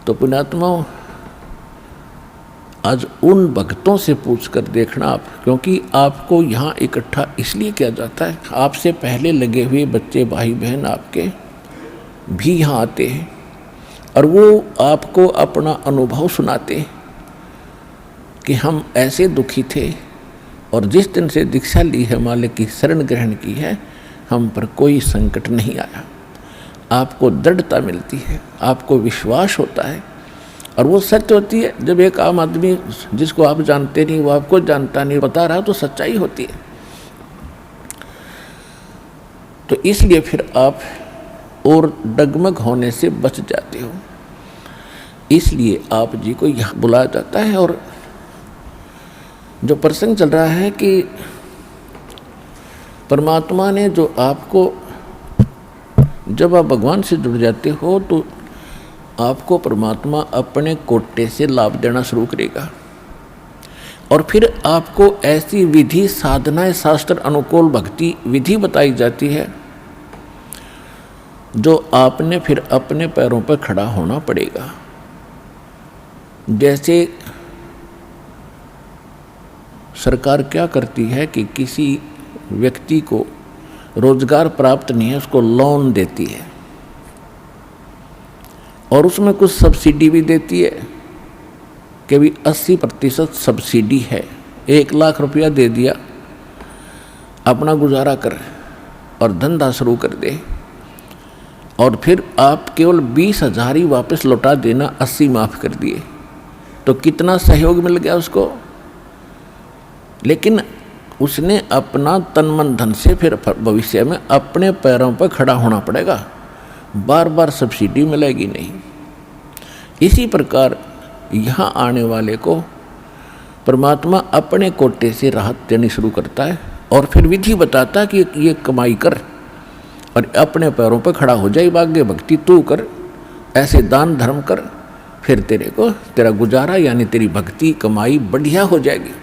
तो पुण्यात्माओं, आज उन भक्तों से पूछ कर देखना आप, क्योंकि आपको यहाँ इकट्ठा इसलिए किया जाता है, आपसे पहले लगे हुए बच्चे भाई बहन आपके भी यहाँ आते हैं और वो आपको अपना अनुभव सुनाते हैं कि हम ऐसे दुखी थे और जिस दिन से दीक्षा ली है, मालिक की शरण ग्रहण की है, हम पर कोई संकट नहीं आया। आपको दृढ़ता मिलती है, आपको विश्वास होता है और वो सत्य होती है। जब एक आम आदमी जिसको आप जानते नहीं, वो आपको जानता नहीं, बता रहा तो सच्चाई होती है। तो इसलिए फिर आप और डगमग होने से बच जाते हो। इसलिए आप जी को यहाँ बुलाया जाता है। और जो प्रसंग चल रहा है कि परमात्मा ने जो आपको, जब आप भगवान से जुड़ जाते हो तो आपको परमात्मा अपने कोटे से लाभ देना शुरू करेगा और फिर आपको ऐसी विधि साधनाएं, शास्त्र अनुकूल भक्ति विधि बताई जाती है जो आपने फिर अपने पैरों पर खड़ा होना पड़ेगा। जैसे सरकार क्या करती है कि किसी व्यक्ति को रोजगार प्राप्त नहीं है, उसको लोन देती है और उसमें कुछ सब्सिडी भी देती है कि भी 80% सब्सिडी है। 1 लाख रुपया दे दिया, अपना गुजारा कर और धंधा शुरू कर दे और फिर आप केवल 20,000 ही वापस लौटा देना, 80 माफ़ कर दिए। तो कितना सहयोग मिल गया उसको। लेकिन उसने अपना तन मन धन से फिर भविष्य में अपने पैरों पर खड़ा होना पड़ेगा, बार बार सब्सिडी मिलेगी नहीं। इसी प्रकार यहाँ आने वाले को परमात्मा अपने कोटे से राहत देनी शुरू करता है और फिर विधि बताता है कि ये कमाई कर और अपने पैरों पर खड़ा हो जाए, भाग्य भक्ति तू कर, ऐसे दान धर्म कर, फिर तेरे को तेरा गुजारा यानी तेरी भक्ति कमाई बढ़िया हो जाएगी,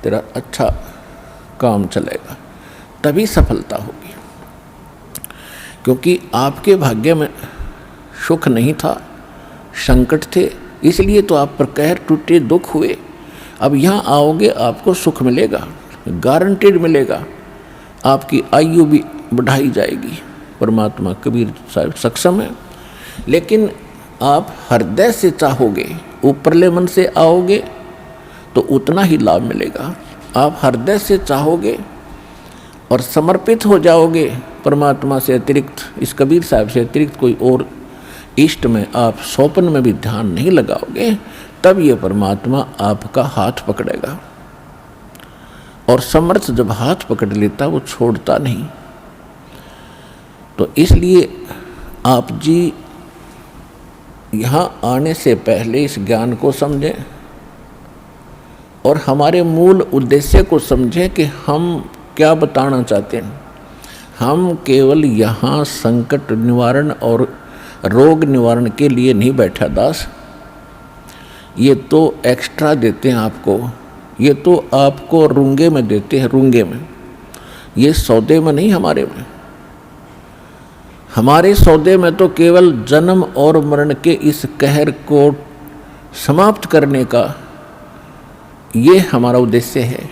तेरा अच्छा काम चलेगा, तभी सफलता होगी। क्योंकि आपके भाग्य में सुख नहीं था, संकट थे, इसलिए तो आप पर कहर टूटे, दुख हुए। अब यहाँ आओगे आपको सुख मिलेगा, गारंटेड मिलेगा, आपकी आयु भी बढ़ाई जाएगी। परमात्मा कबीर साहब सक्षम है। लेकिन आप हृदय से चाहोगे, ऊपरले मन से आओगे तो उतना ही लाभ मिलेगा। आप हृदय से चाहोगे और समर्पित हो जाओगे परमात्मा से अतिरिक्त, इस कबीर साहब से अतिरिक्त कोई और इष्ट में आप सोपन में भी ध्यान नहीं लगाओगे, तब ये परमात्मा आपका हाथ पकड़ेगा। और समर्थ जब हाथ पकड़ लेता वो छोड़ता नहीं। तो इसलिए आप जी यहाँ आने से पहले इस ज्ञान को समझें और हमारे मूल उद्देश्य को समझें कि हम क्या बताना चाहते हैं। हम केवल यहाँ संकट निवारण और रोग निवारण के लिए नहीं बैठा दास, ये तो एक्स्ट्रा देते हैं आपको, ये तो आपको रूंगे में देते हैं, रूंगे में, ये सौदे में नहीं। हमारे सौदे में तो केवल जन्म और मरण के इस कहर को समाप्त करने का ये हमारा उद्देश्य है।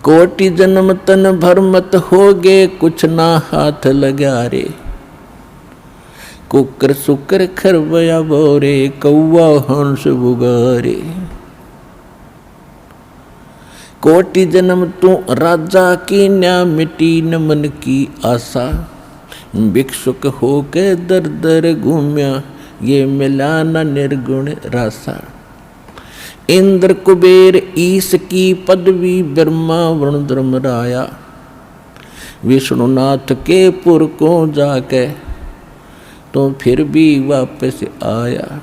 कोटि जन्म तन भर मत होगे, कुछ ना हाथ लगा रे, कुकर सुकर खरबया बोरे, कौवा हंस बुगारे। कोटि जन्म तू राजा की न्या, मिटी न मन की आशा, भिक्षुक होके दर दर घूम्या, ये मिला न निर्गुण रासा। इंद्र कुबेर ईश की पदवी, ब्रह्मा वरुण धर्मराया, विष्णुनाथ के पुर को जाके तो फिर भी वापस आया।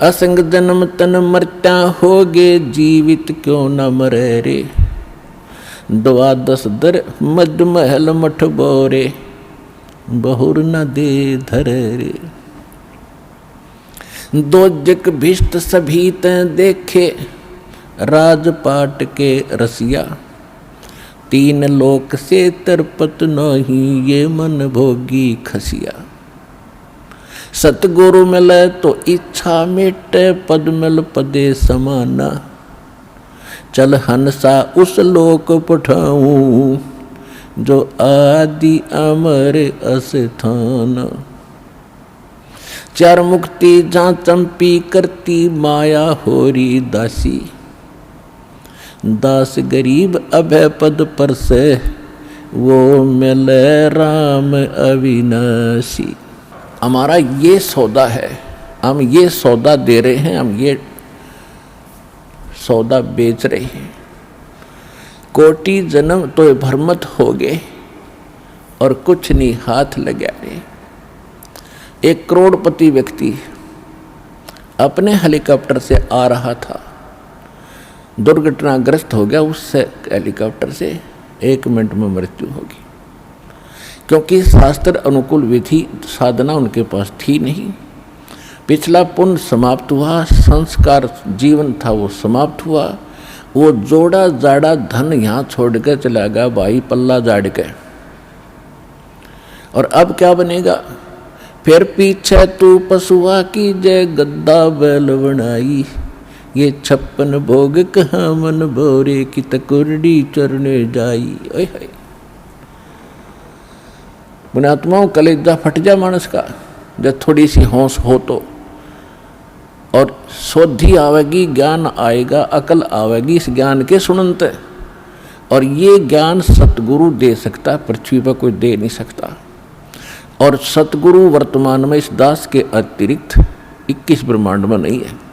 असंग जन्म तन मरता होगे, जीवित क्यों न मरे रे, 12 दर मद महल मठ बोरे, बहुर न दे धरे रे। दोजक भिष्ट सभी तैं देखे, राजपाट के रसिया, 3 लोक से तरपत नहीं, ये मन भोगी खसिया। सतगुरु मिले तो इच्छा मिटे, पद मिल पदे समाना। चल हंसा उस लोक पठाऊं, जो आदि अमर अस्थान। चार मुक्ति जहाँ चंपी करती, माया होरी दासी। दास गरीब अभय पद पर से, वो मिले राम अविनाशी। हमारा ये सौदा है, हम ये सौदा दे रहे हैं, हम ये सौदा बेच रहे हैं। कोटि जन्म तो भ्रमत हो गए, और कुछ नहीं हाथ लगा रहे। एक करोड़पति व्यक्ति अपने हेलीकॉप्टर से आ रहा था, दुर्घटनाग्रस्त हो गया। उससे हेलीकॉप्टर से 1 मिनट में मृत्यु होगी, क्योंकि शास्त्र अनुकूल विधि साधना उनके पास थी नहीं। पिछला पुण्य समाप्त हुआ, संस्कार जीवन था वो समाप्त हुआ। वो जोड़ा जाड़ा धन यहाँ छोड़ के चला गया भाई, पल्ला जाड़ के। और अब क्या बनेगा? फिर पीछे तू पशुआ की जय, गद्दा बैल बनाई। ये 56 भोग कहाँ मन भोरे, की तकुरडी चरने जाई। ओए हाय, पुण्यात्माओं कलेजा फट जा मानस का, जब थोड़ी सी होश हो तो। और शोधि आवेगी, ज्ञान आएगा, अकल आवेगी इस ज्ञान के सुनते। और ये ज्ञान सतगुरु दे सकता, पृथ्वी पर कोई दे नहीं सकता। और सतगुरु वर्तमान में इस दास के अतिरिक्त 21 ब्रह्मांड में नहीं है।